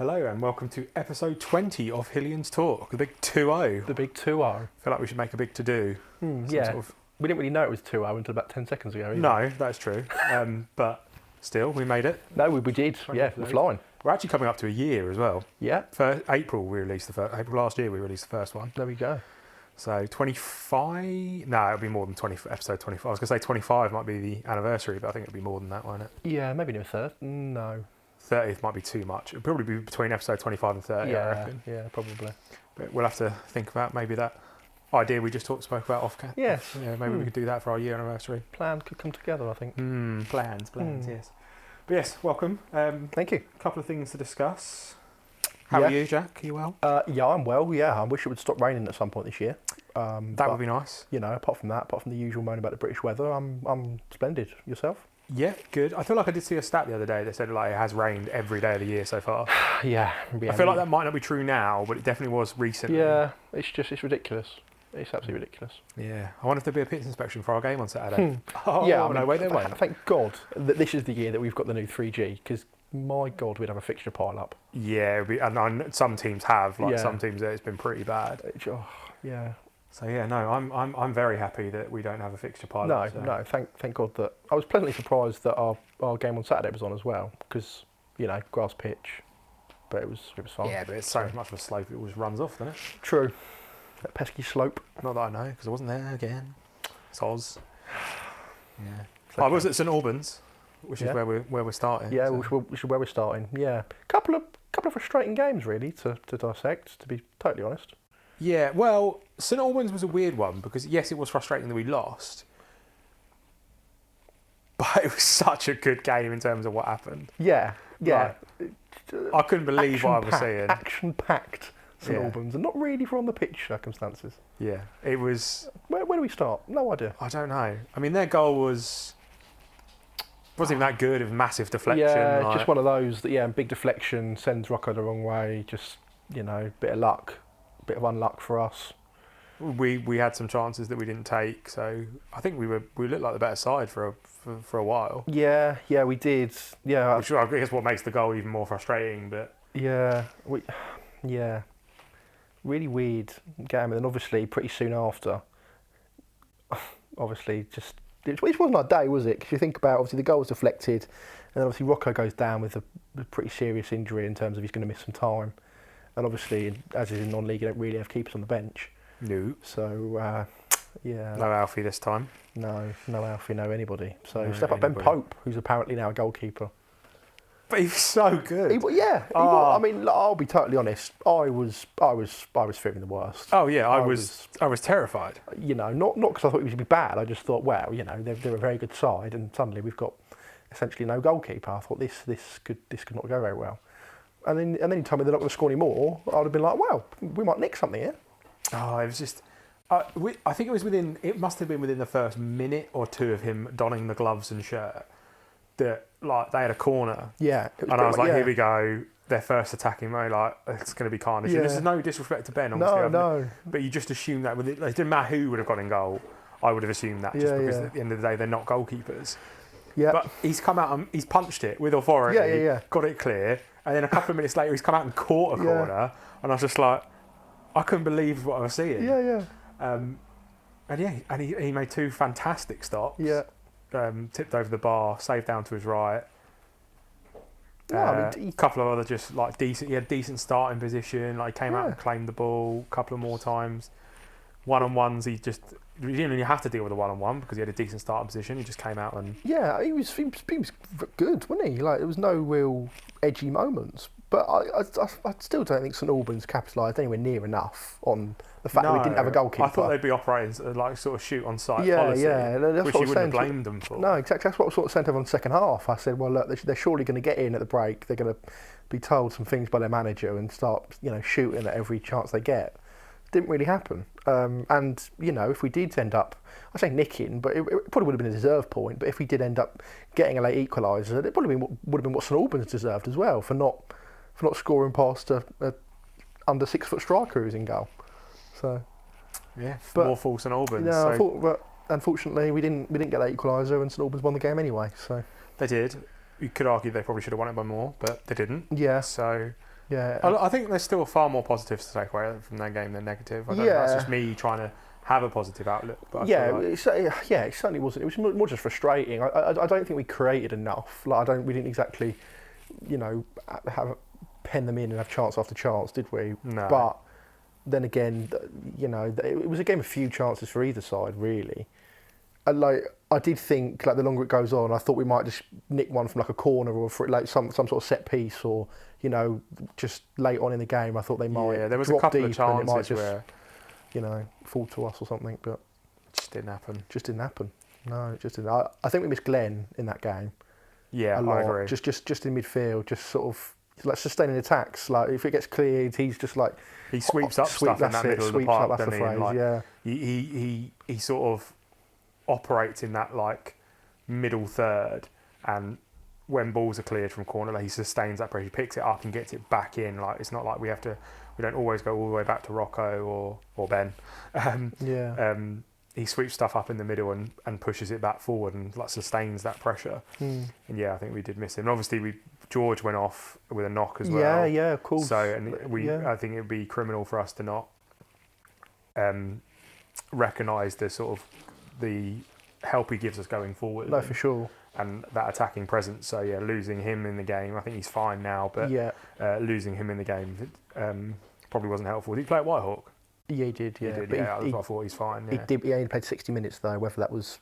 Hello and welcome to episode 20 of Hillian's Talk, the big 2-0. The big 2-0. I feel like we should make a big to-do. Yeah, we didn't really know it was 2-0 until about 10 seconds ago either. No, that's true. But still, we made it. No, we did. Yeah, we're flying. We're actually coming up to a year as well. Yeah. April we released the first. April last year we released the first one. There we go. So 25... No, it'll be more than 20. Episode 25. I was going to say 25 might be the anniversary, but I think it'll be more than that, won't it? Yeah, maybe no third. No. 30th might be too much. It'll probably be between episode 25 and 30, I reckon. Yeah, probably. But we'll have to think about maybe that idea we just spoke about off-camera. Yes. Yeah, maybe we could do that for our year anniversary. Plan could come together, I think. Plans, yes. But yes, welcome. Thank you. A couple of things to discuss. How are you, Jack? Are you well? Yeah, I'm well, yeah. I wish it would stop raining at some point this year. That would be nice. You know, apart from the usual moan about the British weather, I'm splendid. Yourself? Yeah, good. I feel like I did see a stat the other day that said like it has rained every day of the year so far. Yeah. I feel like that might not be true now, but it definitely was recently. Yeah, it's ridiculous. It's absolutely ridiculous. Yeah. I wonder if there'll be a pits inspection for our game on Saturday. Yeah, no, wait, there won't. Thank God that this is the year that we've got the new 3G, because my God, we'd have a fixture pile up. Yeah, and some teams have. Some teams it's been pretty bad. Yeah. So yeah, no, I'm very happy that we don't have a fixture pile. No, thank God that I was pleasantly surprised that our game on Saturday was on as well, because grass pitch, but it was fine. Yeah, but it's so much of a slope it always runs off, doesn't it? True. That pesky slope. Not that I know, because I wasn't there again. Soz. Yeah. Okay. I was at St Albans, which is where we're starting. Yeah, which is where we're starting. Yeah, couple of frustrating games really to dissect. To be totally honest. Yeah, well, St Albans was a weird one because yes, it was frustrating that we lost, but it was such a good game in terms of what happened. Yeah. I couldn't believe what I was seeing. Action-packed St Albans, and not really for on the pitch circumstances. Yeah, it was. Where do we start? No idea. I don't know. I mean, their goal wasn't even that good. It was massive deflection. Yeah, just one of those that big deflection sends Rocco the wrong way. Just bit of luck. Bit of unluck for us. We had some chances that we didn't take, so I think we looked like the better side for a while. Yeah, we did. Yeah, which I guess what makes the goal even more frustrating. But really weird game, and then obviously pretty soon after, it wasn't our day, was it? Because you think about obviously the goal was deflected, and then obviously Rocco goes down with a pretty serious injury in terms of he's going to miss some time. And obviously, as is in non-league, you don't really have keepers on the bench. No. So, No Alfie this time. No Alfie, no anybody. So step up Ben Pope, who's apparently now a goalkeeper. But he was so good. He was. I mean, I'll be totally honest. I was fearing the worst. Oh yeah, I was terrified. Not because I thought he was going to be bad. I just thought, well, they're a very good side, and suddenly we've got essentially no goalkeeper. I thought this could not go very well. And then you told me they're not going to score any more. I'd have been like, well, we might nick something here. Oh, it was just. I think it was within. It must have been within the first minute or two of him donning the gloves and shirt that they had a corner. Yeah. And I was like, here we go. Their first attacking mode, it's going to be carnage. Yeah. This is no disrespect to Ben, obviously. No. But you just assume that it didn't matter who would have gone in goal. I would have assumed that just because at the end of the day they're not goalkeepers. Yeah. But he's come out and he's punched it with authority. Yeah. Got it clear. And then a couple of minutes later, he's come out and caught a corner, and I was just like, I couldn't believe what I was seeing. Yeah. And he made two fantastic stops. Yeah. Tipped over the bar, saved down to his right. A couple of other just decent. He had decent starting position. He came out and claimed the ball a couple of more times. One-on-ones, he didn't really have to deal with a one-on-one because he had a decent starting position. He just came out and he was good, wasn't he? There was no real edgy moments. But I still don't think St Albans capitalised anywhere near enough on the fact that we didn't have a goalkeeper. I thought they'd be operating sort of shoot on sight policy, that's which what you wouldn't have blamed them for. No, exactly. That's what I sort of sent over on the second half. I said, well, look, they're surely going to get in at the break. They're going to be told some things by their manager and start, shooting at every chance they get. Didn't really happen. And if we did end up, I say nicking, but it probably would have been a deserved point. But if we did end up getting a late equaliser, it probably would have been what St Albans deserved as well for not scoring past a under 6 foot striker who's in goal. So more for St Albans. I thought, but unfortunately we didn't get that equaliser, and St Albans won the game anyway. So they did. You could argue they probably should have won it by more, but they didn't. Yeah. So Yeah. I think there's still far more positives to take away from that game than negative. I don't know, that's just me trying to have a positive outlook. But it certainly wasn't. It was more just frustrating. I don't think we created enough. We didn't exactly, have pen them in and have chance after chance, did we? No. But then again, it was a game of few chances for either side, really. And I did think, the longer it goes on, I thought we might just nick one from a corner or for some sort of set piece, or just late on in the game. I thought they might. Yeah, there was drop a couple deep of chances and it might just, where fall to us or something, but it just didn't happen. No, it just didn't. I think we missed Glenn in that game. Yeah, a lot. I agree. Just in midfield, just sort of sustaining attacks. If it gets cleared, he's just he sweeps up stuff in that middle of the park. That's the phrase. He sort of operates in that middle third, and when balls are cleared from corner, he sustains that pressure, he picks it up and gets it back in. It's not like we don't always go all the way back to Rocco or Ben. He sweeps stuff up in the middle and pushes it back forward and sustains that pressure. And I think we did miss him. And obviously George went off with a knock as well. Yeah, of course. So I think it would be criminal for us to not recognise the sort of the help he gives us going forward. No, for sure. And that attacking presence. So losing him in the game, I think he's fine now, but losing him in the game probably wasn't helpful. Did he play at Whitehawk? Yeah, he did. Yeah, I thought he's fine. Yeah. He did. He only played 60 minutes though. Whether that was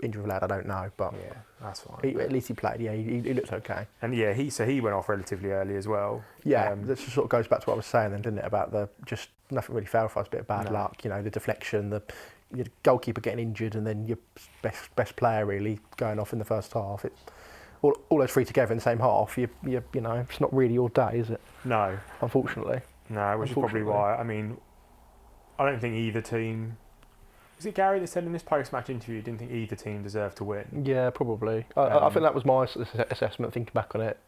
injury related, I don't know. But that's fine. At least he played. Yeah, he looked okay. And he went off relatively early as well. Yeah, that sort of goes back to what I was saying then, didn't it? About just nothing really fell for us. A bit of bad luck. The deflection, your goalkeeper getting injured, and then your best player really going off in the first half. All those three together in the same half. It's not really your day, is it? No, unfortunately. No, which is probably why. I mean, I don't think either team. Was it Gary that said in this post-match interview he didn't think either team deserved to win? Yeah, probably. I think that was my assessment, thinking back on it,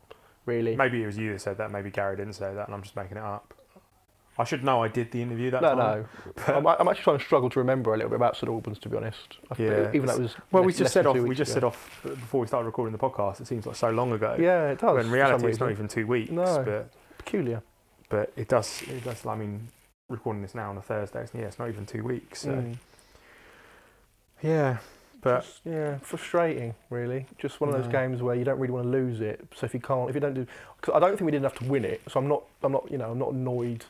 really. Maybe it was you that said that, maybe Gary didn't say that, and I'm just making it up. I should know I did the interview that time. No. I'm actually trying to struggle to remember a little bit about St Albans, to be honest. Even though it was we just said off before we started recording the podcast. It seems like so long ago. Yeah, it does. When in reality, it's not even 2 weeks. No, but peculiar. But it does. I mean, recording this now on a Thursday. It's not even 2 weeks. So. Yeah, but frustrating. Really, just one of those games where you don't really want to lose it. So if you don't do, because I don't think we did enough to win it. So I'm not annoyed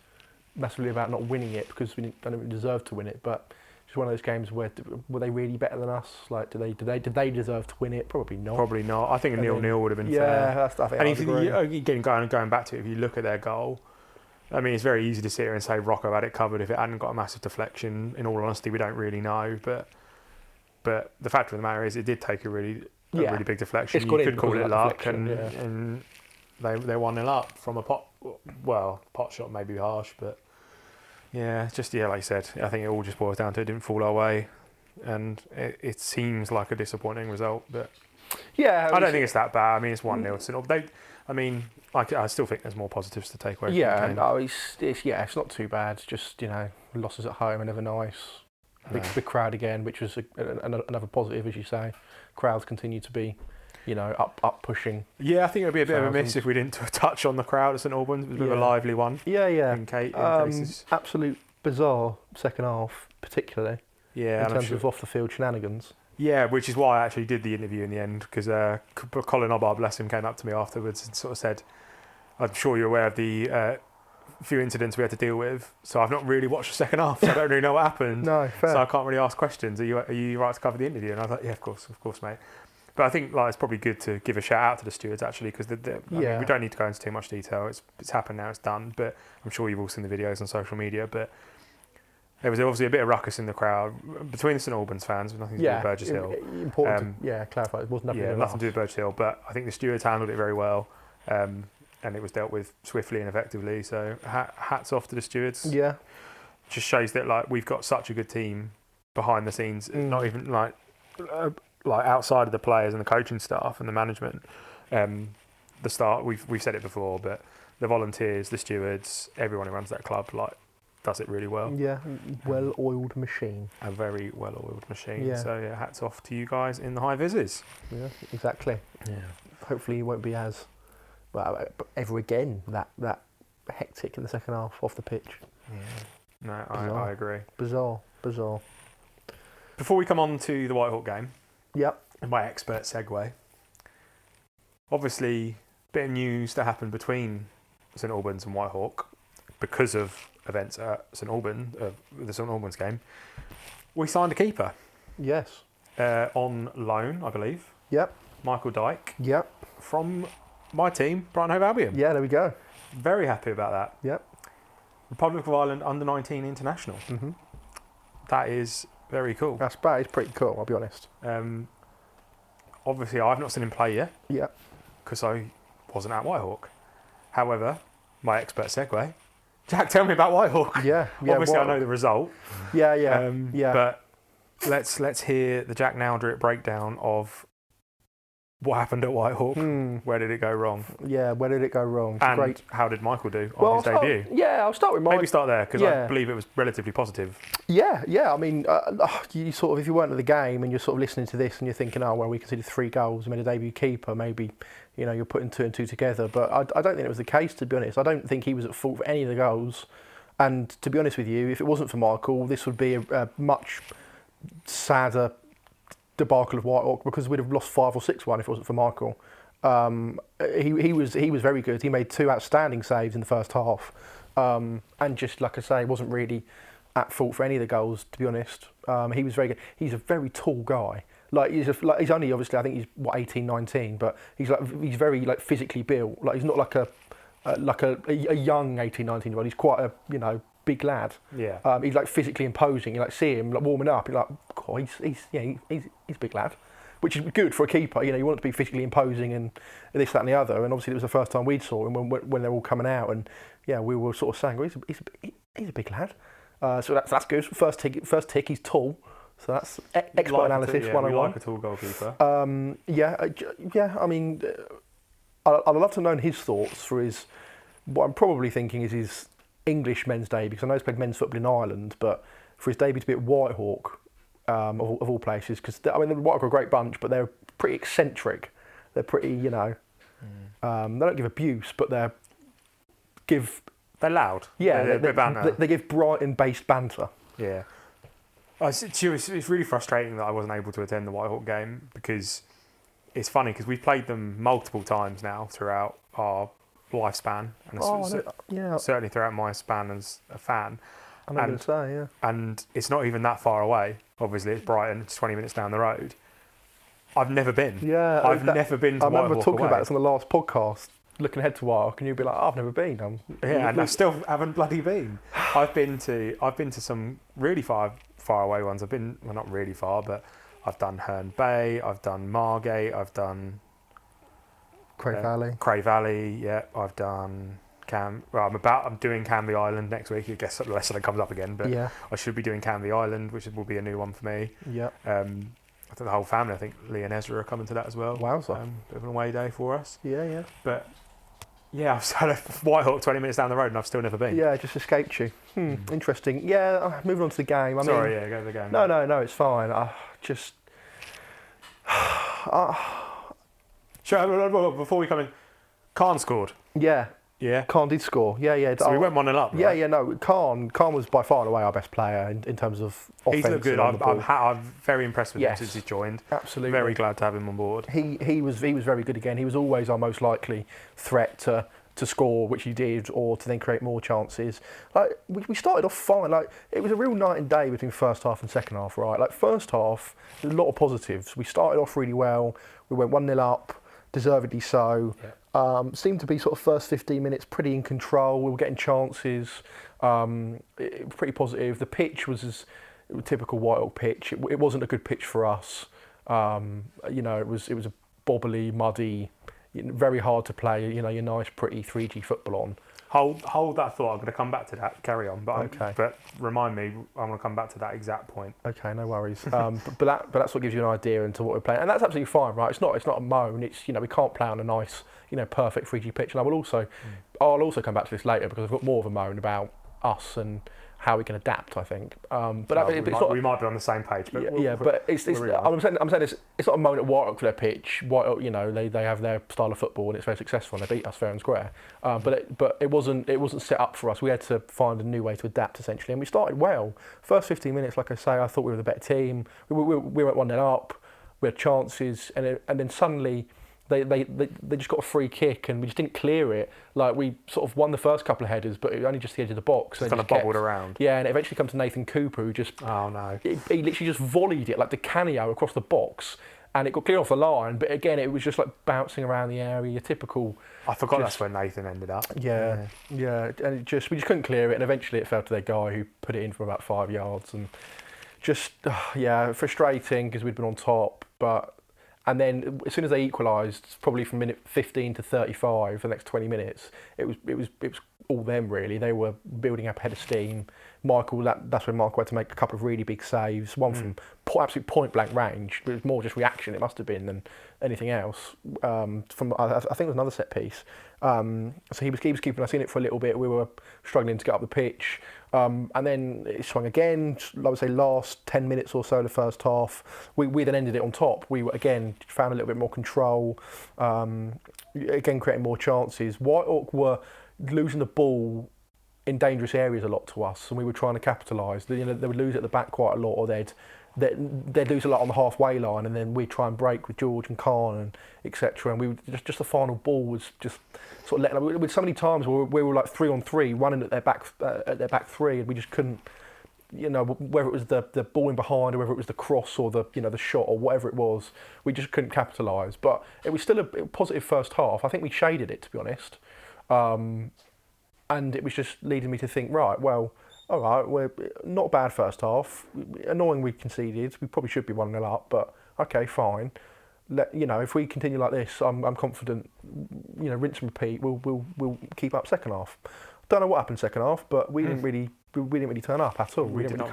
massively about not winning it, because we don't really deserve to win it. But just one of those games where were they really better than us? Did they deserve to win it? Probably not. Probably not. I think a 0-0 would have been fair. Yeah, I think. And again, going back to it, if you look at their goal. I mean, it's very easy to sit here and say Rocco had it covered if it hadn't got a massive deflection. In all honesty, we don't really know. But the fact of the matter is, it did take a really big deflection. You could call it luck, and they 1-0 up from a pot. Well, pot shot may be harsh, but like you said, I think it all just boils down to it didn't fall our way, and it seems like a disappointing result. But I don't think it's that bad. I mean, it's 1-0. I still think there's more positives to take away. It's not too bad. Just losses at home are never nice. Big crowd again, which was another positive, as you say. Crowds continue to be, up pushing. Yeah, I think it would be a bit of a miss if we didn't touch on the crowd at St Albans. It was a bit of a lively one. Yeah. In cases. Absolute bizarre second half, particularly. Yeah, in terms of off the field shenanigans. Yeah, which is why I actually did the interview in the end, because Colin Obbar, bless him, came up to me afterwards and sort of said, "I'm sure you're aware of the few incidents we had to deal with, so I've not really watched the second half, so I don't really know what happened. No, fair. So I can't really ask questions. Are you right to cover the interview?" And I was like, "Yeah, of course, mate." But I think it's probably good to give a shout out to the stewards actually, because we don't need to go into too much detail. It's happened now, it's done. But I'm sure you've all seen the videos on social media. But there was obviously a bit of ruckus in the crowd between the St Albans fans, with nothing to do with Burgess Hill. Important to clarify, it wasn't nothing to do with Burgess Hill. But I think the stewards handled it very well. And it was dealt with swiftly and effectively. So hats off to the stewards. Yeah, just shows that we've got such a good team behind the scenes. Not even like outside of the players and the coaching staff and the management. The start we've said it before, but the volunteers, the stewards, everyone who runs that club does it really well. Yeah, well-oiled machine. A very well-oiled machine. Yeah. So hats off to you guys in the high vises. Yeah, exactly. Yeah. Hopefully, you won't be as. Ever again that hectic in the second half off the pitch. Yeah. No, I agree. Bizarre. Before we come on to the Whitehawk game, Yep. my expert segue. Obviously, a bit of news that happened between St Albans and Whitehawk because of events at St Albans, the St Albans game. We signed a keeper. Yes. On loan, I believe. Yep. Michael Dyke. Yep. From my team, Brighton Hove Albion. Yeah, there we go. Very happy about that. Yep. Republic of Ireland under-19 international. Mm-hmm. That is very cool. That's pretty cool, I'll be honest. Obviously, I've not seen him play yet. Yeah. Because I wasn't at Whitehawk. However, my expert segue. Jack, tell me about Whitehawk. Yeah. Obviously, I know the result. Yeah. But let's hear the Jack Nowdritt breakdown of what happened at Whitehawk. Where did it go wrong? Yeah, where did it go wrong? And how did Michael do on his debut? I'll start with Maybe start there, because I believe it was relatively positive. Yeah. I mean, you sort of, if you weren't at the game and you're sort of listening to this and you're thinking, oh, well, we conceded 3 goals, we made a debut keeper, maybe, you're putting 2 and 2 together. But I don't think it was the case, to be honest. I don't think he was at fault for any of the goals. And to be honest with you, if it wasn't for Michael, this would be a much sadder debacle of Whitehawk, because we'd have lost 5 or 6-1 if it wasn't for Michael. He was very good. He made 2 outstanding saves in the first half, and just like I say, wasn't really at fault for any of the goals, to be honest. He was very good. He's a very tall guy. He's only, obviously, I think he's 18, 19, but he's very physically built. He's not like a young 18, 19 year old. He's quite a big lad. Yeah. He's physically imposing. You see him warming up. You're like, oh, he's a big lad, which is good for a keeper. You want to be physically imposing and this, that, and the other. And obviously, it was the first time we'd saw him when they're all coming out, and we were sort of saying, well, he's a big lad. So that's good. First tick. He's tall. So that's expert analysis 101. We like a tall goalkeeper. I mean, I'd love to know his thoughts for his. What I'm probably thinking is his English men's debut, because I know he's played men's football in Ireland, but for his debut to be at Whitehawk, of all places, because the Whitehawk are a great bunch, but they're pretty eccentric. They're pretty, they don't give abuse, but they're loud. Yeah, they're a bit banter. They give Brighton-based banter. Yeah. It's really frustrating that I wasn't able to attend the Whitehawk game, because it's funny, because we've played them multiple times now throughout our lifespan, and certainly throughout my span as a fan. I'm going to say, yeah. And it's not even that far away. Obviously, it's Brighton. It's 20 minutes down the road. I've never been. Yeah, I've never been to Whitehawk. I remember talking about this on the last podcast, looking ahead to Whitehawk, and you'd be like, oh, I've never been. And I still haven't bloody been. I've been to some really far away ones. I've been, well, not really far, but I've done Herne Bay, I've done Margate, I've done Cray Valley, yeah. I've done I'm doing Canvey Island next week. I guess the lesson that comes up again, but I should be doing Canvey Island, which will be a new one for me. Yeah. I think the whole family, I think Lee and Ezra are coming to that as well. Wowza. Bit of an away day for us. Yeah. But yeah, I've had a Whitehawk 20 minutes down the road and I've still never been. Yeah, it just escaped you. Interesting. Yeah, moving on to the game. Go to the game. No, it's fine. Before we come in, Khan scored. Yeah. Yeah. Khan did score. Yeah. So we went 1-0 up. Right? Yeah. No, Khan was by far and away our best player in terms of offense. He's looked good. I'm very impressed with him since he's joined. Absolutely. Very glad to have him on board. He was very good again. He was always our most likely threat to score, which he did, or to then create more chances. We started off fine. It was a real night and day between first half and second half, right? First half, there's a lot of positives. We started off really well. We went 1-0 up, deservedly so. Yeah. Seemed to be sort of first 15 minutes pretty in control. We were getting chances. Pretty positive. The pitch was a typical Whitehawk pitch. It wasn't a good pitch for us. It was a bobbly, muddy, very hard to play. Your nice, pretty 3G football on. Hold that thought. I'm going to come back to that. Carry on. Okay. But remind me, I'm going to come back to that exact point. Okay, no worries. but that's what gives you an idea into what we're playing, and that's absolutely fine, right? It's not a moan. It's we can't play on a nice, perfect 3G pitch. And I'll also come back to this later, because I've got more of a moan about us and how we can adapt, I think. We might be on the same page. But I'm saying it's not a moment at Whitehawk for their pitch. Whitehawk, they have their style of football and it's very successful and they beat us fair and square. But it wasn't set up for us. We had to find a new way to adapt essentially, and we started well. First 15 minutes, like I say, I thought we were the better team. We went 1-0 up. We had chances, and then suddenly. They just got a free kick and we just didn't clear it. Like we sort of won the first couple of headers, but it was only just the edge of the box. Just kind of bobbled around. Yeah, and it eventually come to Nathan Cooper, who just he literally just volleyed it like the Canio across the box, and it got clear off the line. But again, it was just like bouncing around the area. Your typical. I forgot that's where Nathan ended up. Yeah, and we just couldn't clear it, and eventually it fell to their guy who put it in from about 5 yards, and just frustrating because we'd been on top, but. And then as soon as they equalised, probably from minute 15 to 35, for the next 20 minutes, it was all them really. They were building up a head of steam. That's when Michael had to make a couple of really big saves. One from absolute point blank range. It was more just reaction. It must have been than anything else. I think it was another set piece. So he was keeping us in it for a little bit. We were struggling to get up the pitch. And then it swung again, I would say last 10 minutes or so of the first half. We then ended it on top. We again found a little bit more control, again creating more chances. Whitehawk were losing the ball in dangerous areas a lot to us, and we were trying to capitalise. They would lose at the back quite a lot, or they'd lose a lot on the halfway line, and then we'd try and break with George and Khan and etc. And we would just the final ball was just sort of letting. With so many times where we were like 3-on-3 running at their back three, and we just couldn't. Whether it was the ball in behind, or whether it was the cross or the shot or whatever it was, we just couldn't capitalise. But it was still a positive first half. I think we shaded it, to be honest, and it was just leading me to think, right, well. All right, we're not a bad first half. Annoying we conceded. We probably should be 1-0 up, but okay, fine. If we continue like this, I'm confident. Rinse and repeat. We'll keep up second half. Don't know what happened second half, but we didn't really turn up at all. We didn't really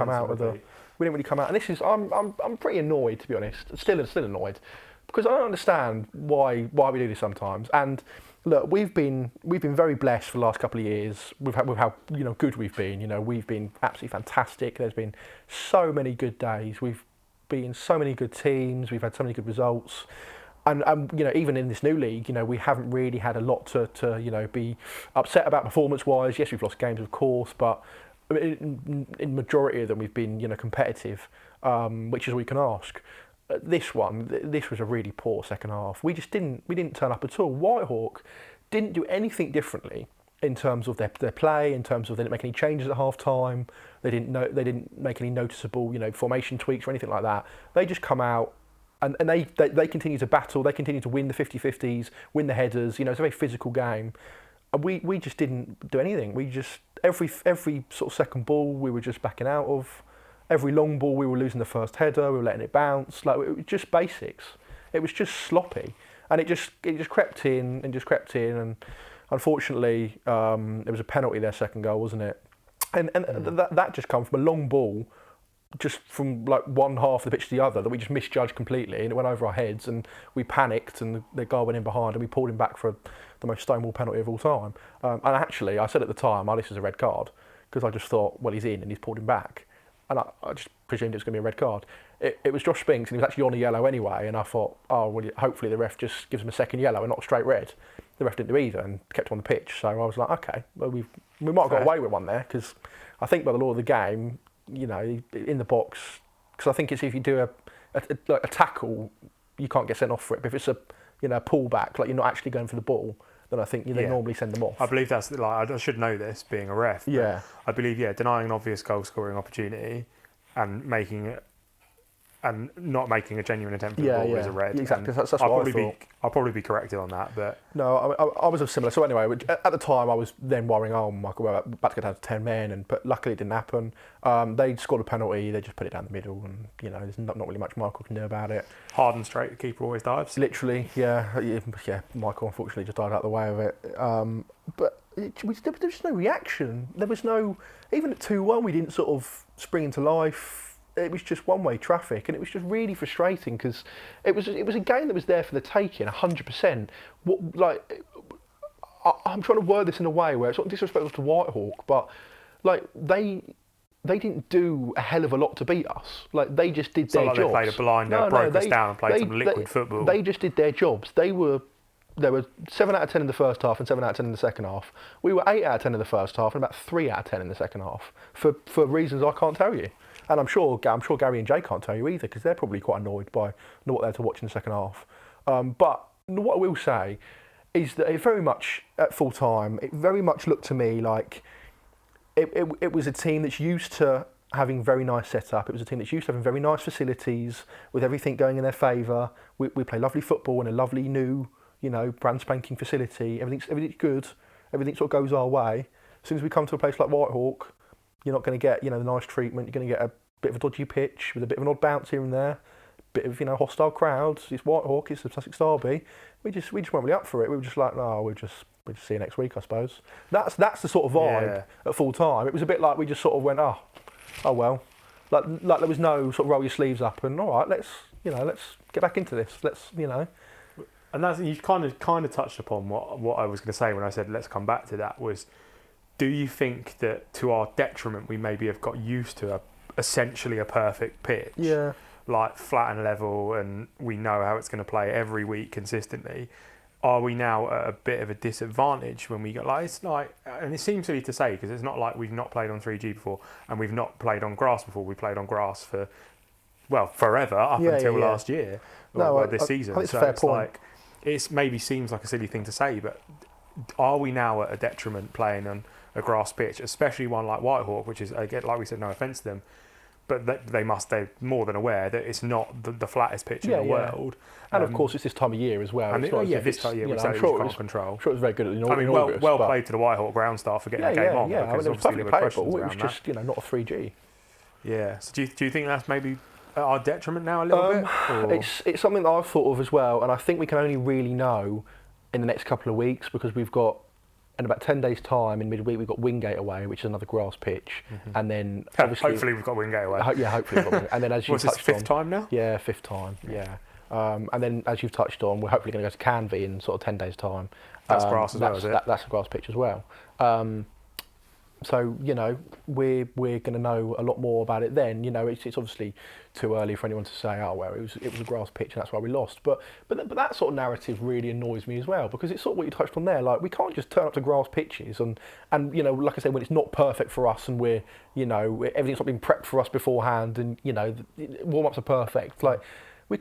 come out. And this is I'm pretty annoyed, to be honest. Still annoyed because I don't understand why we do this sometimes. And look, we've been very blessed for the last couple of years with how good we've been. We've been absolutely fantastic. There's been so many good days. We've been so many good teams. We've had so many good results, and even in this new league, we haven't really had a lot to be upset about performance-wise. Yes, we've lost games, of course, but in majority of them we've been competitive, which is all you can ask. This was a really poor second half. We didn't turn up at all. Whitehawk didn't do anything differently in terms of their play, in terms of they didn't make any changes at half time. They didn't make any noticeable formation tweaks or anything like that. They just come out and they continue to battle. They continue to win the 50-50s, win the headers. It's a very physical game. And we just didn't do anything. We just every sort of second ball we were just backing out of. Every long ball, we were losing the first header. We were letting it bounce. Like it was just basics. It was just sloppy, and it just crept in. And unfortunately, there was a penalty their second goal, wasn't it? And that just come from a long ball, just from like one half of the pitch to the other that we just misjudged completely, and it went over our heads, and we panicked, and the guy went in behind, and we pulled him back for the most stonewall penalty of all time. And actually, I said at the time, this is a red card, because I just thought, well, he's in, and he's pulled him back. And I just presumed it was going to be a red card. It was Josh Spinks, and he was actually on a yellow anyway. And I thought, hopefully the ref just gives him a second yellow and not a straight red. The ref didn't do either and kept on the pitch. So I was like, okay, well we might have got away with one there, because I think by the law of the game, in the box, because I think it's if you do a tackle, you can't get sent off for it. But if it's a pullback, like you're not actually going for the ball, then I think they normally send them off. I believe that's I should know this, being a ref. Yeah. I believe denying an obvious goal scoring opportunity and not making a genuine attempt at the ball is a red. Exactly. That's what I thought. I'll probably be corrected on that, but no, I was similar. So anyway, at the time I was then worrying, Michael, we're about to get down to 10 men, but luckily it didn't happen. They scored a penalty. They just put it down the middle, and there's not really much Michael can do about it. Hard and straight, the keeper always dives. Literally, yeah. Michael unfortunately just dived out of the way of it. But there was no reaction. There was no, even at 2-1, we didn't sort of spring into life. It was just one-way traffic, and it was just really frustrating because it was a game that was there for the taking, 100%. I'm trying to word this in a way where it's not disrespectful to Whitehawk, but like they they didn't do a hell of a lot to beat us. Like, they just did their jobs. They played a blinder, broke us down and played some liquid football. They just did their jobs. There were 7 out of 10 in the first half and 7 out of 10 in the second half. We were 8 out of 10 in the first half and about 3 out of 10 in the second half for reasons I can't tell you. And I'm sure Gary and Jay can't tell you either, because they're probably quite annoyed by not what they're to watch in the second half. But what I will say is that it very much, at full time, it very much looked to me like it was a team that's used to having very nice setup. It was a team that's used to having very nice facilities with everything going in their favour. We play lovely football in a lovely new, brand spanking facility. Everything's good. Everything sort of goes our way. As soon as we come to a place like Whitehawk, you're not going to get, the nice treatment. You're going to get a bit of a dodgy pitch with a bit of an odd bounce here and there. Bit of, hostile crowds. It's Whitehawk. It's the Sussex Derby. We just weren't really up for it. We were just like, no, we'll just see you next week, I suppose. That's the sort of vibe at full time. It was a bit like we just sort of went, oh well, like there was no sort of roll your sleeves up and all right, let's get back into this. And that's, you kind of touched upon what I was going to say when I said let's come back to that. Was, do you think that to our detriment we maybe have got used to essentially a perfect pitch? Yeah. Like flat and level, and we know how it's going to play every week consistently. Are we now at a bit of a disadvantage when we get and it seems silly to say because it's not like we've not played on 3G before and we've not played on grass before. We played on grass for forever up until last year or this season. I think it's a fair point. It maybe seems like a silly thing to say, but are we now at a detriment playing on a grass pitch, especially one like Whitehawk, which is, again, like we said, no offence to them, but they're more than aware that it's not the flattest pitch in the world. And of course, it's this time of year as well. And this time of year, which I'm sure can't control. I'm sure it was very good in August. Well played to the Whitehawk ground staff for getting the game on. Yeah, it was perfectly playable. It was just, not a 3G. Yeah. So do you think that's maybe at our detriment now a little bit? Or? It's something that I've thought of as well, and I think we can only really know in the next couple of weeks because we've got, in about 10 days' time, in midweek, we've got Wingate away, which is another grass pitch. Mm-hmm. And then, obviously... hopefully we've got Wingate away. Hopefully we've got Wingate. And then, as you've touched on... fifth time now? Yeah, fifth time, yeah. And then, as you've touched on, we're hopefully going to go to Canvey in sort of 10 days' time. That's grass as well, is it? That's a grass pitch as well. So, we're going to know a lot more about it then. It's obviously too early for anyone to say, oh, well, it was a grass pitch and that's why we lost. But that sort of narrative really annoys me as well, because it's sort of what you touched on there. Like, we can't just turn up to grass pitches and like I said, when it's not perfect for us and we're, everything's not been prepped for us beforehand and, warm-ups are perfect. Like, we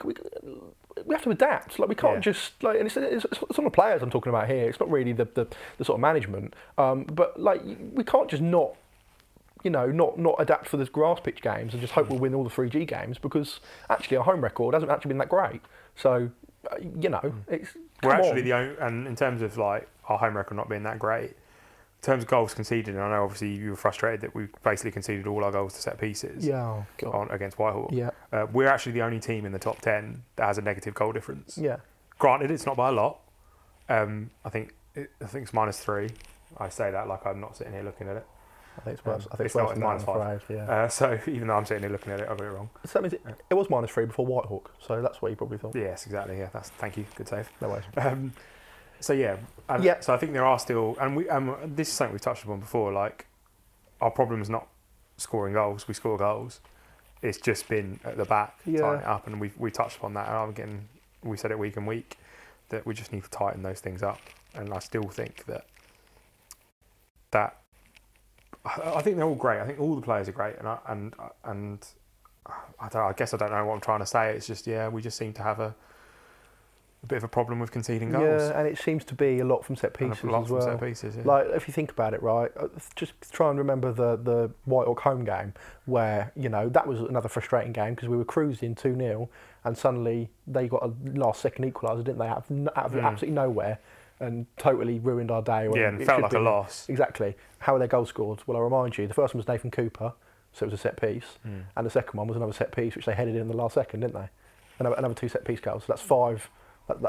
have to adapt. Like, we can't just and it's on the players I'm talking about here. It's not really the sort of management. But like, we can't just not adapt for the grass pitch games and just hope we'll win all the 3G games, because actually our home record hasn't actually been that great. So we're actually the only, and in terms of like our home record not being that great, in terms of goals conceded, and I know obviously you were frustrated that we basically conceded all our goals to set pieces against Whitehawk. Yeah. We're actually the only team in the top 10 that has a negative goal difference. Yeah. Granted, it's not by a lot. I think it's -3. I say that like I'm not sitting here looking at it. I think it's worse. I think it's not -5. Yeah. So even though I'm sitting here looking at it, I got it wrong. So that means it was -3 before Whitehawk. So that's what you probably thought. Yes, exactly. Yeah. Thank you. Good save. No worries. So so I think there are still, and this is something we've touched upon before. Like, our problem is not scoring goals. We score goals. It's just been at the back, tying it up, and we touched upon that. And we said it week and week that we just need to tighten those things up. And I still think that I think they're all great. I think all the players are great, and I guess I don't know what I'm trying to say. It's just we just seem to have a bit of a problem with conceding goals. Yeah, and it seems to be a lot from set pieces as well. Set pieces, yeah. Like, if you think about it, right, just try and remember the Whitehawk home game where, that was another frustrating game because we were cruising 2-0 and suddenly they got a last-second equaliser, didn't they, out of absolutely nowhere, and totally ruined our day. And it felt like a loss. Exactly. How were their goals scored? Well, I'll remind you, the first one was Nathan Cooper, so it was a set piece, and the second one was another set piece which they headed in the last second, didn't they? Another 2 set piece goals. So that's 5.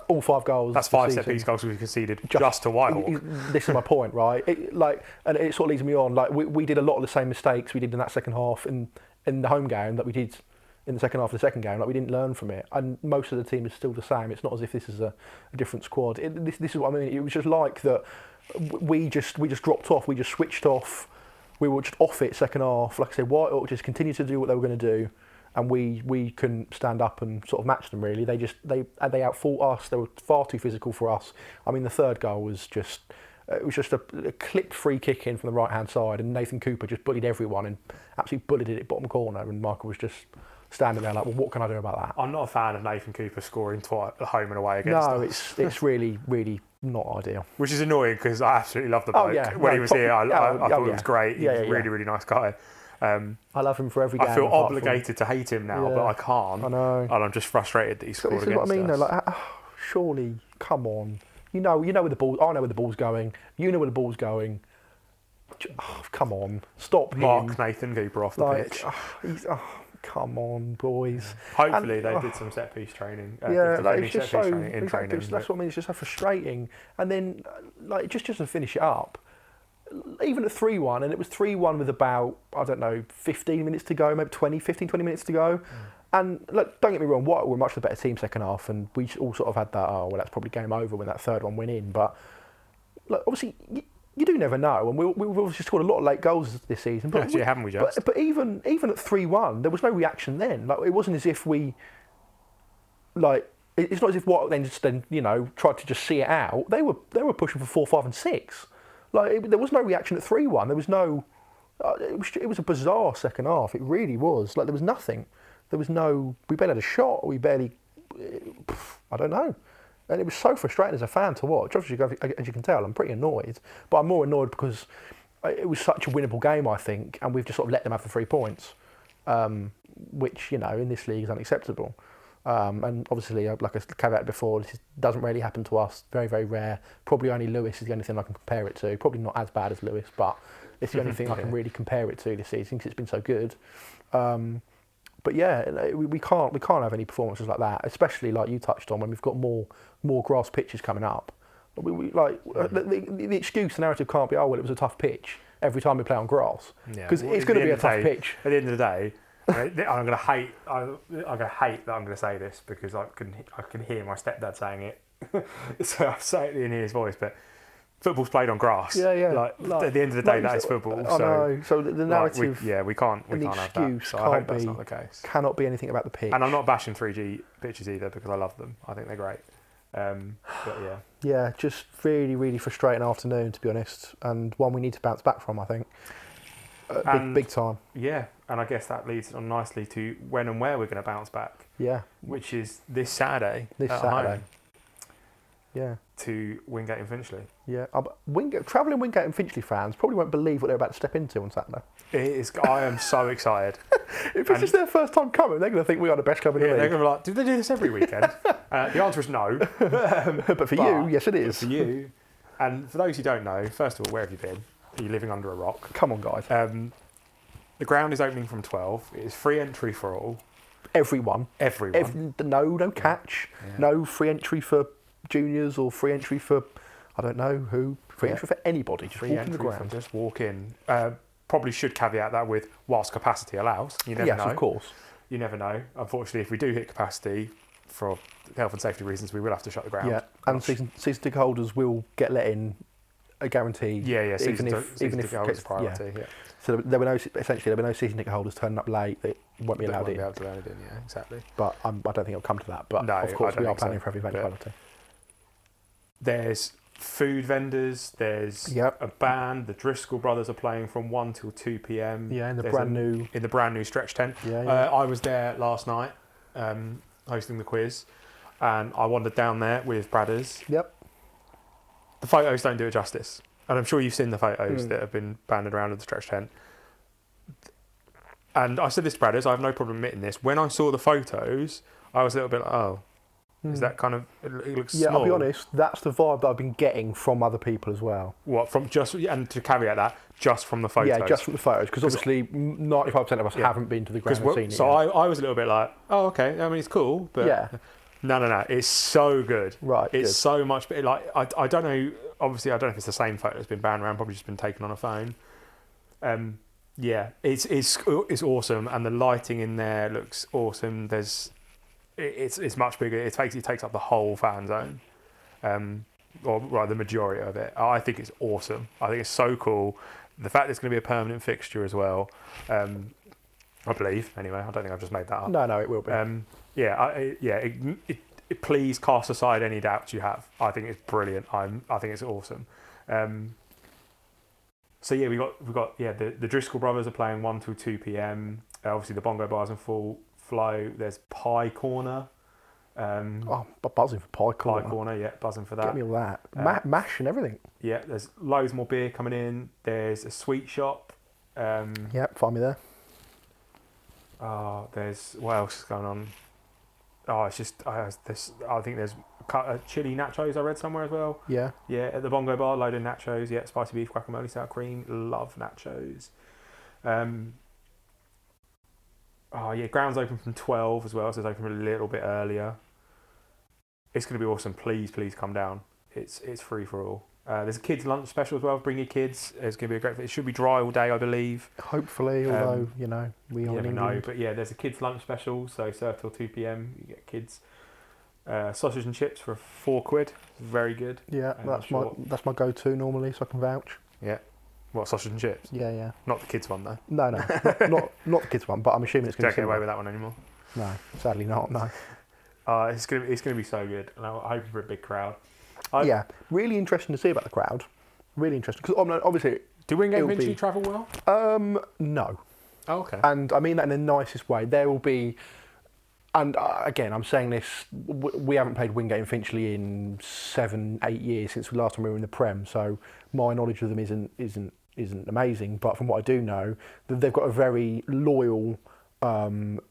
All 5 goals. That's 5 set piece goals we conceded just to Whitehawk. This is my point, right? And it sort of leads me on. Like, we did a lot of the same mistakes we did in that second half in the home game that we did in the second half of the second game. Like, we didn't learn from it, and most of the team is still the same. It's not as if this is a different squad. This is what I mean. It was just like that. We just dropped off. We just switched off. we were just off it second half. Like I said, Whitehawk just continued to do what they were going to do, and we couldn't stand up and sort of match them really. They outfought us. They were far too physical for us. I mean, the third goal was just a clipped free kick in from the right hand side, and Nathan Cooper just bullied everyone and absolutely bullied it at bottom corner, and Michael was just standing there like, well, what can I do about that? I'm not a fan of Nathan Cooper scoring twice home and away against us. No, it's really, really not ideal. Which is annoying because I absolutely love the bloke. When he was here, I thought he was great. He's a really, really nice guy. I love him for every game. I feel obligated to hate him now, but I can't. I know. And I'm just frustrated that he scored against us. This is what I mean, though. Like, surely, come on. You know where the ball. I know where the ball's going. You know where the ball's going. Come on, stop him. Mark Nathan Cooper off the pitch. Come on, boys. Hopefully they did some set piece training. It's just so. Training, that's what I mean. It's just so frustrating. And then, just to finish it up, even at 3-1, and it was 3-1 with about 15 minutes to go, maybe 20 minutes to go. And look, don't get me wrong, White were much the better team second half, and we all sort of had that. That's probably game over when that third one went in. But look, obviously. You do never know, and we've obviously scored a lot of late goals this season. But actually, haven't we just? But even at 3-1, there was no reaction then. Like, it wasn't as if we, it's not as if White then tried to just see it out. They were pushing for 4, 5, and 6. There was no reaction at 3-1. There was no. It was a bizarre second half. It really was. There was nothing. There was no. We barely had a shot. We barely. I don't know. And it was so frustrating as a fan to watch. Obviously, as you can tell, I'm pretty annoyed. But I'm more annoyed because it was such a winnable game, I think, and we've just sort of let them have the 3 points, which, in this league is unacceptable. And obviously, like I caveated before, this doesn't really happen to us. Very, very rare. Probably only Lewis is the only thing I can compare it to. Probably not as bad as Lewis, but it's the only thing I can really compare it to this season because it's been so good. But yeah, we can't have any performances like that, especially like you touched on when we've got more grass pitches coming up. The excuse, the narrative can't be, it was a tough pitch every time we play on grass, because it's going to be a tough pitch. At the end of the day, I'm going to hate that I'm going to say this because I can hear my stepdad saying it, so I say it in his voice, but. Football's played on grass. Yeah. At the end of the day, that is football. I know. So the narrative, we can't have that. So I hope that's not the case. Cannot be anything about the pitch. And I'm not bashing 3G pitches either because I love them. I think they're great. But yeah. Yeah, just really, really frustrating afternoon to be honest, and one we need to bounce back from. I think. Big time. Yeah, and I guess that leads on nicely to when and where we're going to bounce back. Yeah. Which is this Saturday. Home. Yeah. To Wingate and Finchley. Yeah, travelling Wingate and Finchley fans probably won't believe what they're about to step into on Saturday. I am so excited. If this is their first time coming, they're going to think we are the best club in the league. They're going to be like, do they do this every weekend? The answer is no. But for you, yes it is. For you. And for those who don't know, first of all, where have you been? Are you living under a rock? Come on, guys. The ground is opening from 12. It is free entry for all. Everyone. No catch. Yeah. No free entry for juniors or free entry for I don't know who. Free entry for anybody. Just walk in the ground. Just walk in. Probably should caveat that with whilst capacity allows. You never know. Yes, of course. You never know. Unfortunately, if we do hit capacity, for health and safety reasons, we will have to shut the ground. Yeah, and season ticket holders will get let in, a guarantee. Yeah. Season ticket holders priority. Yeah. So there were no season ticket holders turning up late. They won't be allowed in. Yeah, exactly. But I don't think it'll come to that. But no, of course we are planning for every eventuality. There's food vendors, there's a band, the Driscoll brothers are playing from 1 till 2 p.m. Yeah, in the brand new stretch tent. Yeah. I was there last night hosting the quiz, and I wandered down there with Bradders. Yep. The photos don't do it justice, and I'm sure you've seen the photos that have been banded around of the stretch tent. And I said this to Bradders, I have no problem admitting this. When I saw the photos, I was a little bit like, is that kind of, it looks small. I'll be honest, that's the vibe that I've been getting from other people as well. What, from just, and to caveat that, just from the photos? Yeah, just from the photos, because obviously 95% of us haven't been to the ground and seen it. So I was a little bit like, oh, okay, I mean, it's cool, but no, it's so good. Right, it's so much, like, I don't know, obviously I don't know if it's the same photo that's been banned around, probably just been taken on a phone. Yeah, it's awesome, and the lighting in there looks awesome. It's much bigger. It takes up the whole fan zone. or right, the majority of it. I think it's awesome. I think it's so cool. The fact that it's going to be a permanent fixture as well. I believe, anyway. I don't think I've just made that up. No, it will be. Please cast aside any doubts you have. I think it's brilliant. I think it's awesome. So yeah, we've got the Driscoll brothers are playing 1 till 2 p.m. Obviously the bongo bar's in full flow. There's Pie Corner. Buzzing for Pie Corner. Pie Corner, yeah, buzzing for that. Get me all that. Mash and everything. Yeah, there's loads more beer coming in. There's a sweet shop. Yep, find me there. There's what else is going on? It's just I think there's chili nachos I read somewhere as well. Yeah. Yeah, at the bongo bar, load of nachos. Yeah, spicy beef, guacamole, sour cream. Love nachos. Ground's open from 12 as well, so it's open a little bit earlier. It's going to be awesome. Please come down. It's free for all. There's a kids lunch special as well. Bring your kids. It's going to be a great. It should be dry all day, I believe. Hopefully, although we are in England. No, but yeah, there's a kids lunch special. So serve till 2 p.m. You get kids sausage and chips for £4. Very good. Yeah, that's my go-to normally, so I can vouch. Yeah. What, sausage and chips? Yeah. Not the kids one though. No, not the kids one. But I'm assuming it's going to. Don't get away with that one anymore. No, sadly not. No. It's gonna be so good, and I'm hoping for a big crowd. Really interesting to see about the crowd. Really interesting because obviously. Do Wingate and Finchley travel well? No. Oh, okay. And I mean that in the nicest way. There will be, and again, I'm saying this. We haven't played Wingate and Finchley in 7-8 years since the last time we were in the Prem. So my knowledge of them isn't amazing. But from what I do know, they've got a very loyal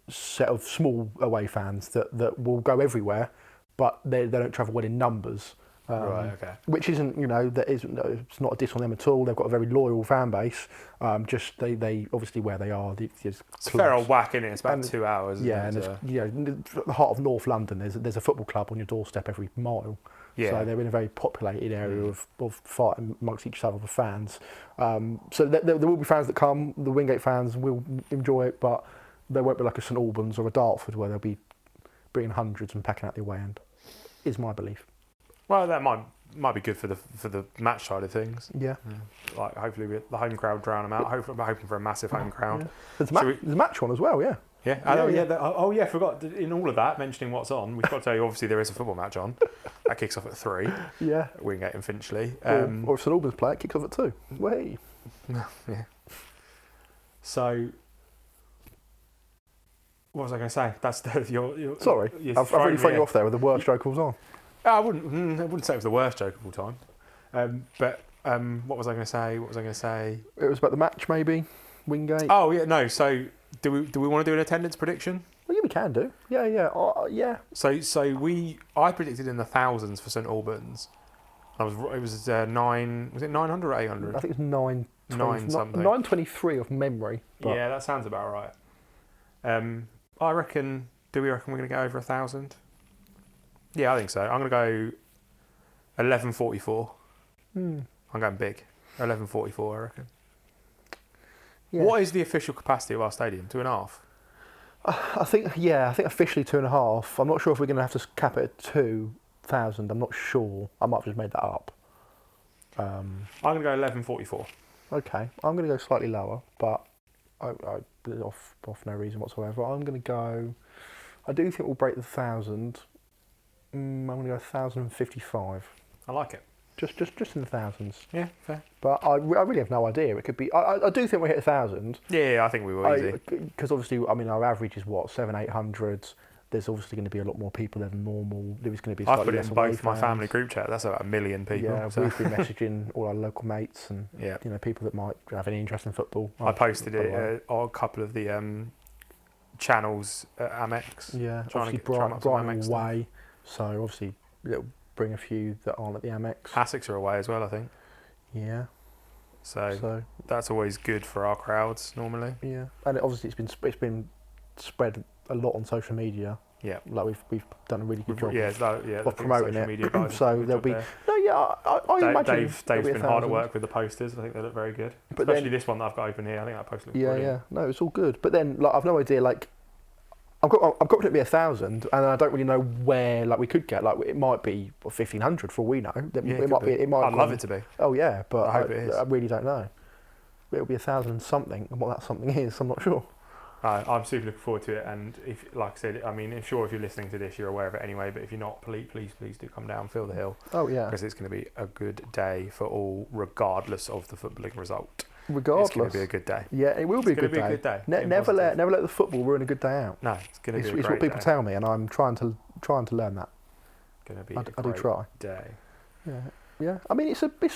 set of small away fans that will go everywhere, but they don't travel well in numbers. Right, okay. Which isn't, it's not a diss on them at all. They've got a very loyal fan base. Just they obviously where they are. It's a fair old whack, isn't it? It's about 2 hours. Yeah, and the heart of North London. There's a football club on your doorstep every mile. Yeah. So they're in a very populated area of fighting amongst each other for fans. So there will be fans that come. The Wingate fans will enjoy it, but there won't be like a St Albans or a Dartford where they'll be bringing hundreds and packing out the away end. Is my belief. Well, that might be good for the match side of things. Yeah. Like hopefully the home crowd drown them out. I'm hoping for a massive home crowd. Yeah. There's a match on as well. Yeah. Yeah. Forgot in all of that mentioning what's on. We've got to tell you obviously there is a football match on. That kicks off at 3. Yeah. Wingate and Finchley. Or if St Albans play, it kicks off at 2. Way. Yeah. So. What was I going to say? That's your sorry. I've really thrown you off there with the worst joke of all time. I wouldn't say it was the worst joke of all time. What was I going to say? It was about the match, maybe. Wingate. Oh yeah, no. So do we want to do an attendance prediction? Well, yeah, we can do. Yeah. So I predicted in the thousands for St Albans. It was 9. Was it 900 or 800? I think it's 9. 9 something. 923 of memory. Yeah, that sounds about right. I reckon. Do we reckon we're going to go over 1,000? Yeah, I think so. I'm going to go 1144. I'm going big. 1144, I reckon. Yeah. What is the official capacity of our stadium? 2.5? I think officially 2.5. I'm not sure if we're going to have to cap it at 2,000. I'm not sure. I might have just made that up. I'm going to go 1144. Okay. I'm going to go slightly lower, but I off no reason whatsoever. I'm going to go. I do think we'll break the 1,000. I'm going to go 1,055. I like it. Just in the thousands. Yeah, fair. But I really have no idea. It could be. I do think we'll hit 1,000. Yeah, I think we will easy. Because obviously, I mean, our average is what 700-800. There's obviously going to be a lot more people than normal. There's going to be. I've put it in both my family group chat. That's about 1 million people. Yeah, so. We've been messaging all our local mates and people that might have any interest in football. I posted it on a couple of the channels at Amex. Yeah, obviously Brighton away. So obviously it'll bring a few that aren't at the Amex. Essex are away as well, I think. Yeah. So that's always good for our crowds normally. Yeah, and obviously it's been spread a lot on social media. Yeah, like we've done a really good job. Of promoting it. Media guys so there'll be I imagine Dave's been hard at work with the posters. I think they look very good. But especially this one that I've got open here. I think that poster looks brilliant. No, it's all good. But then I've no idea. I've got to be 1,000, and I don't really know where like we could get. Like it might be 1,500 for all we know. It might be. It might. I'd love it to be. Oh yeah, but I hope it is. I really don't know. It'll be 1,000 and something, and what that something is, I'm not sure. I'm super looking forward to it, and if, like I said, I mean, I'm sure if you're listening to this, you're aware of it anyway. But if you're not, please do come down, feel the hill. Oh yeah, because it's going to be a good day for all, regardless of the footballing result. Regardless, it's going to be a good day. Yeah, it will be a good day. A good day. Never let the football ruin a good day out. No, it's going to be a great day. It's what people tell me, and I'm trying to learn that. Going to be I do try. Day. Yeah. I mean, it's a big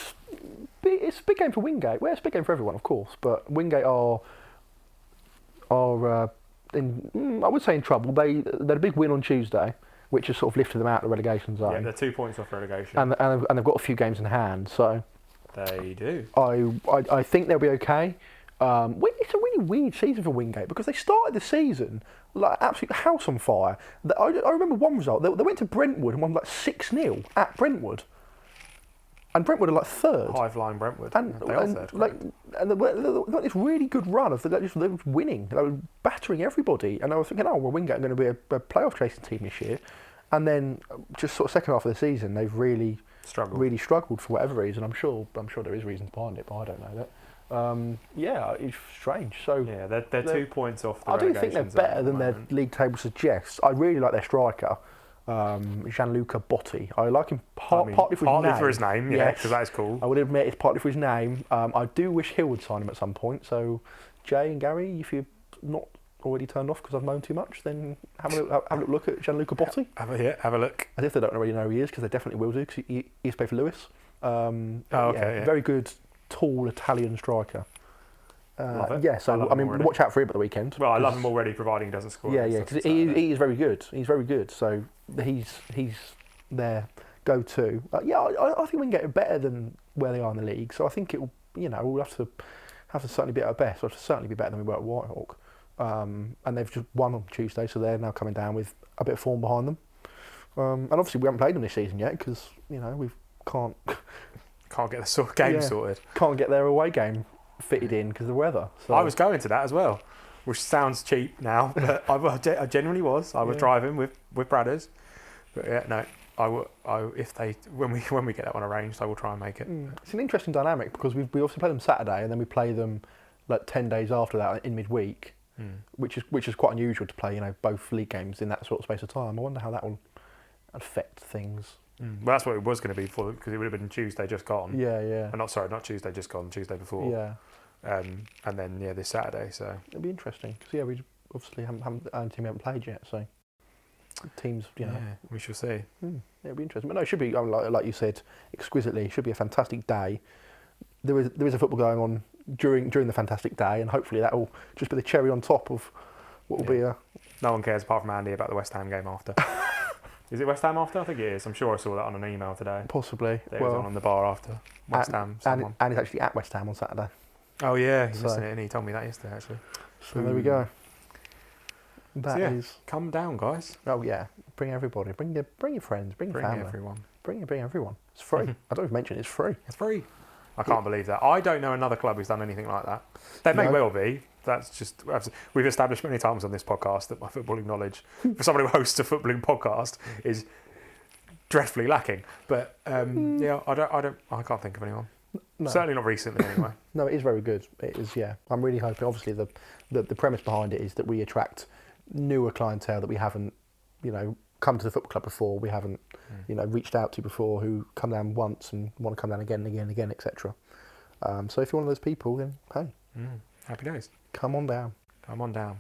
game for Wingate. Well, it's a big game for everyone, of course, but Wingate are in, I would say, in trouble. They had a big win on Tuesday, which has sort of lifted them out of the relegation zone. Yeah, they're 2 points off relegation, and they've got a few games in hand. So they do. I think they'll be okay. It's a really weird season for Wingate because they started the season like absolute house on fire. I remember one result. They went to Brentwood and won like 6-0 at Brentwood. And Brentwood are like third. High flying Brentwood. And they got this really good run of they were winning. They were battering everybody. And I was thinking, well, Wingate are going to be a playoff chasing team this year. And then just sort of second half of the season, they've really struggled for whatever reason. I'm sure there is reasons behind it, but I don't know that. It's strange. So yeah, they're 2 points off the I do relegation think they're better than their league table suggests. I really like their striker. Gianluca Botti. I like him partly for his name. Yeah, because that is cool. I would admit it's partly for his name. I do wish Hill would sign him at some point. So, Jay and Gary, if you're not already turned off because I've known too much, then have a look at Gianluca Botti. Have a look. As if they don't already know who he is, because they definitely will do, because he's played for Lewis. Very good, tall Italian striker. Love it. Yeah, so I mean, watch out for him at the weekend. Well, I love him already, providing he doesn't score. Yeah, because he is very good. He's very good. So he's their go-to. I think we can get better than where they are in the league. So I think it will. We'll have to certainly be at our best. We'll have to certainly be better than we were at Whitehawk. And they've just won on Tuesday, so they're now coming down with a bit of form behind them. And obviously we haven't played them this season yet because we can't get the game sorted. Can't get their away game fitted in because of the weather. So. I was going to that as well, which sounds cheap now, but I genuinely was. I was driving with Bradders, but yeah, no. When we get that one arranged, I will try and make it. It's an interesting dynamic because we obviously play them Saturday and then we play them like 10 days after that in midweek, which is quite unusual to play both league games in that sort of space of time. I wonder how that will affect things. Well, that's what it was going to be for, because it would have been Tuesday just gone. Yeah. Not Tuesday just gone, Tuesday before. Yeah. And then this Saturday. So it'll be interesting because we obviously haven't played yet. So teams, we shall see. It'll be interesting. But no, it should be like you said, exquisitely. It should be a fantastic day. There is a football going on during the fantastic day, and hopefully that will just be the cherry on top of what will be a. No one cares apart from Andy about the West Ham game after. Is it West Ham after? I think it is. I'm sure I saw that on an email today. Possibly. It was on the bar after West Ham. And it's actually at West Ham on Saturday. Oh yeah, he's missing it, and he told me that yesterday actually. So there we go. That is. Come down, guys. Oh yeah, bring everybody. Bring your friends. Bring your family. Everyone. Bring everyone. It's free. I don't even mention it's free. It's free. I can't believe that. I don't know another club who's done anything like that. They may well be. That's just, we've established many times on this podcast that my footballing knowledge for somebody who hosts a footballing podcast is dreadfully lacking. But I can't think of anyone. No. Certainly not recently, anyway. No, it is very good. It is, yeah. I'm really hoping. Obviously, the premise behind it is that we attract newer clientele that we haven't, come to the football club before. We haven't, reached out to before, who come down once and want to come down again and again and again, etc. So if you're one of those people, then hey, happy days. Come on down. Come on down.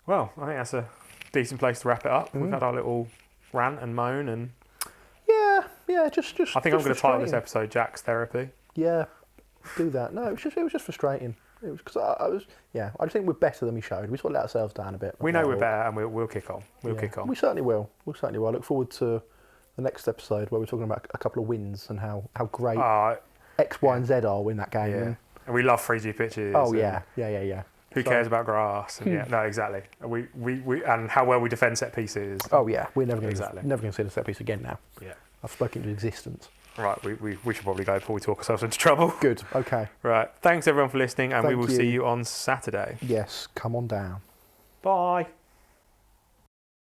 Well, I think that's a decent place to wrap it up. We've had our little rant and moan and. Yeah, just. I think I'm going to title this episode "Jack's Therapy." Yeah, do that. No, it was just frustrating. It was because I just think we're better than we showed. We sort of let ourselves down a bit. We know we're better, and we'll kick on. We'll kick on. We certainly will. I look forward to the next episode where we're talking about a couple of wins and how great X, Y, and Z are in that game. Yeah. And we love 3G pitches. Oh yeah. Who cares about grass? And no, exactly. We and how well we defend set pieces. Oh yeah, we're never going to see the set piece again now. Yeah, I've spoken into existence. Right, we should probably go before we talk ourselves into trouble. Good, okay. Right, thanks everyone for listening, and we will see you on Saturday. Yes, come on down. Bye.